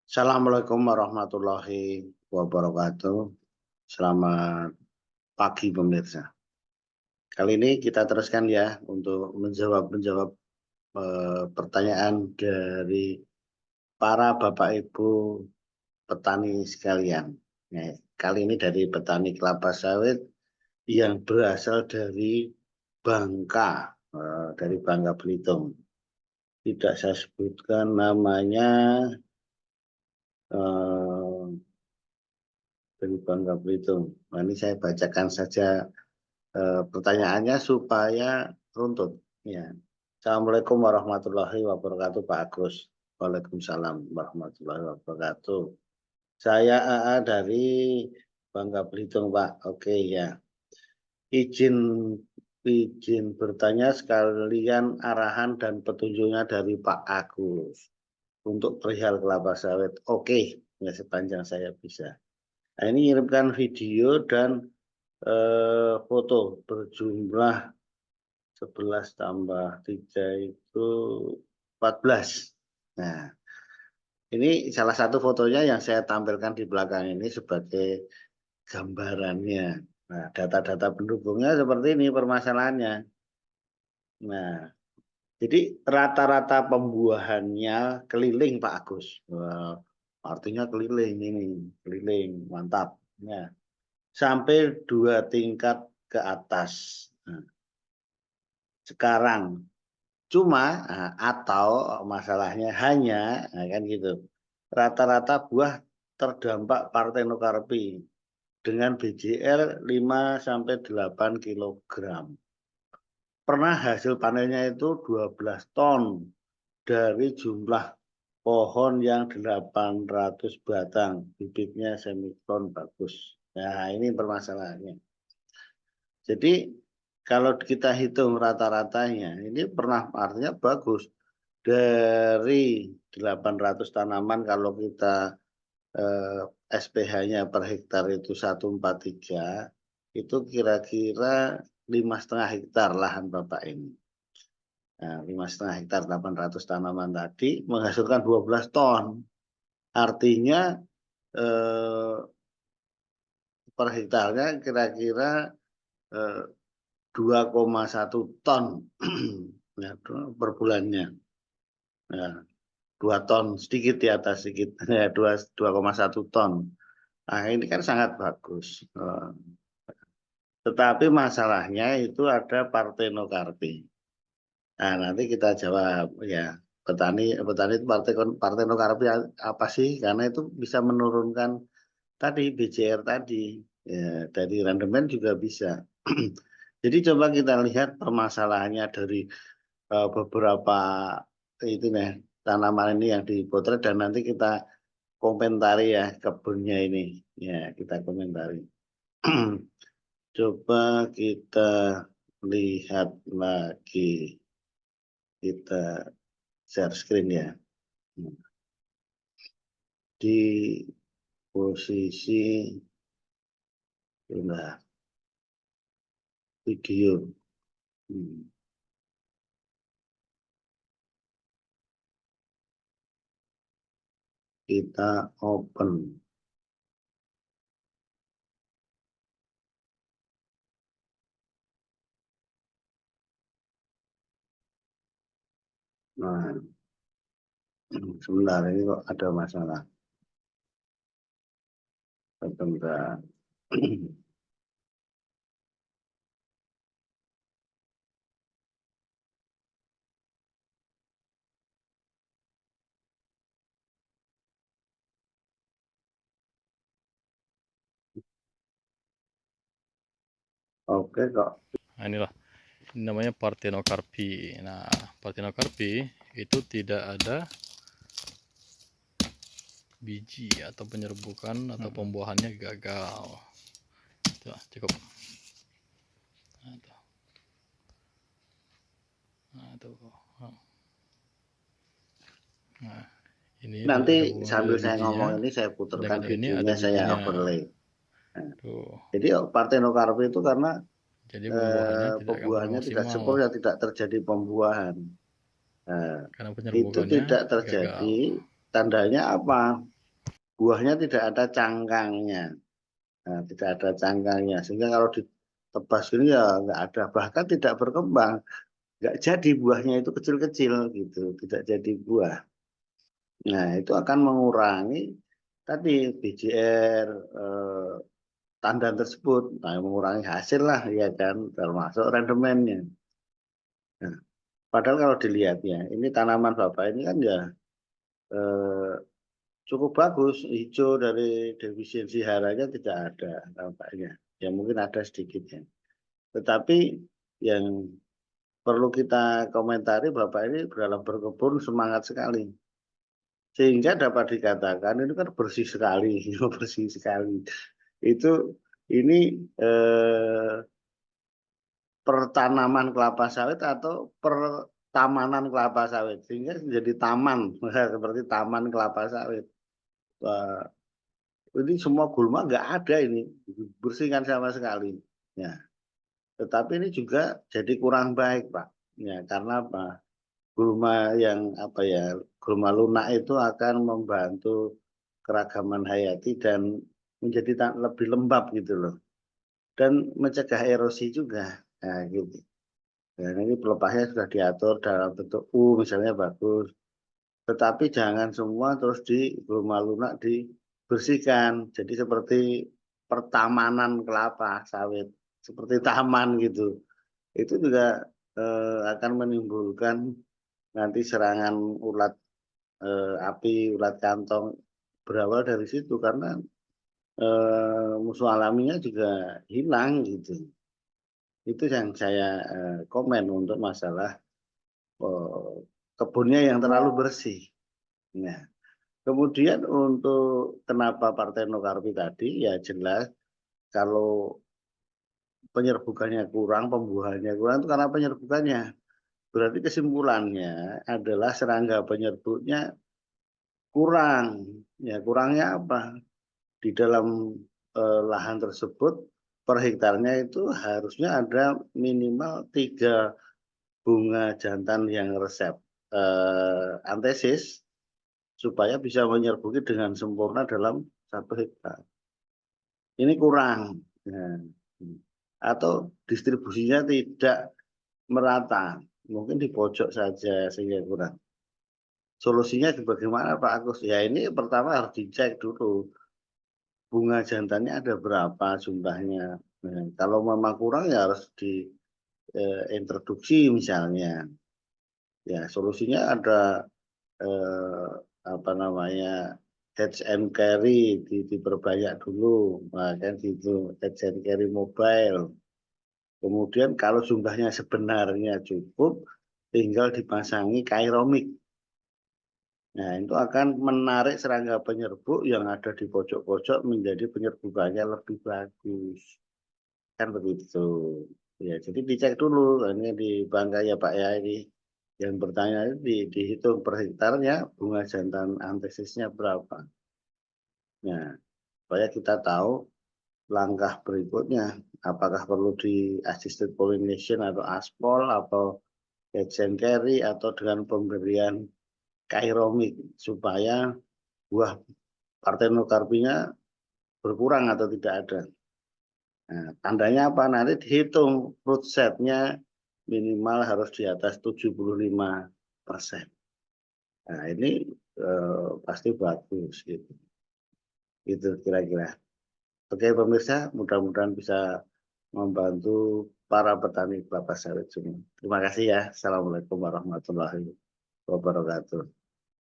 Assalamualaikum warahmatullahi wabarakatuh. Selamat pagi pemirsa. Kali ini kita teruskan ya untuk menjawab pertanyaan dari para Bapak Ibu petani sekalian. Nah, kali ini dari petani kelapa sawit yang berasal dari Bangka, dari Bangka Belitung. Tidak saya sebutkan namanya. eh, dari Bangka Belitung. Nah, ini saya bacakan saja pertanyaannya supaya runtut. Ya. Assalamualaikum warahmatullahi wabarakatuh Pak Agus. Waalaikumsalam warahmatullahi wabarakatuh. Saya AA dari Bangka Belitung Pak. Oke ya. Izin izin bertanya sekalian arahan dan petunjuknya dari Pak Agus untuk perihal kelapa sawit. Oke, ya sepanjang saya bisa. Nah, ini kirimkan video dan foto berjumlah 11 tambah 3 itu 14. Nah, ini salah satu fotonya yang saya tampilkan di belakang ini sebagai gambarannya. Nah, data-data pendukungnya seperti ini permasalahannya. Nah, jadi rata-rata pembuahannya keliling Pak Agus. Wah, artinya keliling ini, keliling, mantap. Nah, sampai 2 tingkat ke atas. Nah, sekarang cuma atau masalahnya hanya kan gitu. Rata-rata buah terdampak Parthenocarpi dengan BJR 5 sampai 8 kilogram. Pernah hasil panennya itu 12 ton dari jumlah pohon yang 800 batang. Bibitnya semikron bagus. Nah, ini permasalahannya. Jadi kalau kita hitung rata-ratanya, ini pernah artinya bagus. Dari 800 tanaman kalau kita SPH-nya per hektar itu 143, itu kira-kira 5,5 hektar lahan Bapak ini. Nah, 5,5 hektar 800 tanaman tadi menghasilkan 12 ton. Artinya per hektarnya kira-kira 2,1 ton ya, per bulannya. Ya, 2 ton sedikit di atas sedikit ya 2,1 ton. Nah, ini kan sangat bagus. Tetapi masalahnya itu ada Parthenocarpi. Nah, nanti kita jawab ya. Petani itu Parthenocarpi apa sih? Karena itu bisa menurunkan tadi BCR tadi. Ya, dari rendemen juga bisa. Jadi coba kita lihat permasalahannya dari beberapa itu nih tanaman ini yang dipotret dan nanti kita komentari ya kebunnya ini. Ya, kita komentari. Coba kita lihat lagi. Kita share screen ya. Di posisi video. Kita open. Nah, sebentar ini kok ada masalah. Sebentar. Oke kok. Nah, inilah ini namanya Parthenocarpi. Nah, Parthenocarpi itu tidak ada biji atau penyerbukan atau pembuahannya gagal. Itu cukup. Nah, ini Nanti bunga, sambil ada saya bijinya. ngomong ini saya putarkan Sedangkan ini ada videonya, saya bijinya. overlay. Nah, Tuh. jadi Parthenocarpi itu karena Jadi pembuahannya tidak akan pernah pembuahannya tidak maksimal sempurna, tidak terjadi pembuahan. Nah, karena itu penyerbukannya tidak gagal. terjadi, tandanya apa? buahnya tidak ada cangkangnya. Nah, tidak ada cangkangnya, sehingga kalau ditebas ini ya nggak ada, bahkan tidak berkembang, nggak jadi buahnya itu kecil-kecil gitu, tidak jadi buah. Nah, itu akan mengurangi tadi BJR tandan tersebut, nah, mengurangi hasil lah, ya kan, termasuk rendemennya. Nah, padahal kalau dilihat ya, ini tanaman Bapak ini kan ya eh, cukup bagus, hijau dari defisiensi haranya tidak ada tampaknya. Ya mungkin ada sedikit ya. Tetapi yang perlu kita komentari Bapak ini dalam berkebun semangat sekali. Sehingga dapat dikatakan ini kan bersih sekali, bersih sekali. Itu ini pertanaman kelapa sawit atau pertamanan kelapa sawit, sehingga menjadi taman seperti taman kelapa sawit. Wah, ini semua gulma nggak ada, ini bersihkan sama sekali. Ya, tetapi ini juga jadi kurang baik, Pak. Ya, karena apa? Gulma yang apa ya? Gulma lunak itu akan membantu keragaman hayati dan menjadi lebih lembab gitu loh. Dan mencegah erosi juga. Nah, gitu. Dan ini pelepahnya sudah diatur dalam bentuk U misalnya, bagus. Tetapi jangan semua terus di gulma lunak dibersihkan. Jadi seperti pertamanan kelapa sawit, seperti taman gitu. Itu juga akan menimbulkan nanti serangan ulat api, ulat kantong, berawal dari situ karena musuh alaminya juga hilang gitu. Itu yang saya komen untuk masalah eh, kebunnya yang terlalu bersih. Nah, kemudian untuk kenapa Partai Nokarpi tadi, ya jelas kalau penyerbukannya kurang, pembuahannya kurang itu karena penyerbukannya. Berarti kesimpulannya adalah serangga penyerbuknya kurang. Ya, kurangnya apa? Di dalam lahan tersebut per hektarnya itu harusnya ada minimal 3 bunga jantan yang resep antesis supaya bisa menyerbuki dengan sempurna dalam 1 hektar. Ini kurang. Nah, atau distribusinya tidak merata, mungkin di pojok saja sehingga kurang. Solusinya bagaimana Pak Agus? Ya ini pertama harus dicek dulu bunga jantannya ada berapa jumlahnya. Nah, kalau memang kurang ya harus diintroduksi misalnya. Ya solusinya ada eh, apa namanya hedge and carry diperbanyak dulu, nah, kan gitu, hedge and carry mobile. Kemudian kalau jumlahnya sebenarnya cukup, tinggal dipasangi kairomik. Nah, itu akan menarik serangga penyerbuk yang ada di pojok-pojok menjadi penyerbukannya lebih bagus. Kan begitu. Ya, jadi dicek dulu. Ini di Bangka ya Pak ya, ini yang bertanya itu dihitung per hektarnya bunga jantan antesisnya berapa. Nah, supaya kita tahu langkah berikutnya apakah perlu di assisted pollination atau aspol atau hedge and carry atau dengan pemberian kairomik supaya buah partenokarpinya berkurang atau tidak ada. Nah, tandanya apa? Nanti dihitung fruit setnya minimal harus di atas 75%. Nah, ini pasti bagus gitu. Itu kira-kira. Oke pemirsa, mudah-mudahan bisa membantu para petani kelapa sawit semua. Terima kasih ya. Assalamualaikum warahmatullahi wabarakatuh.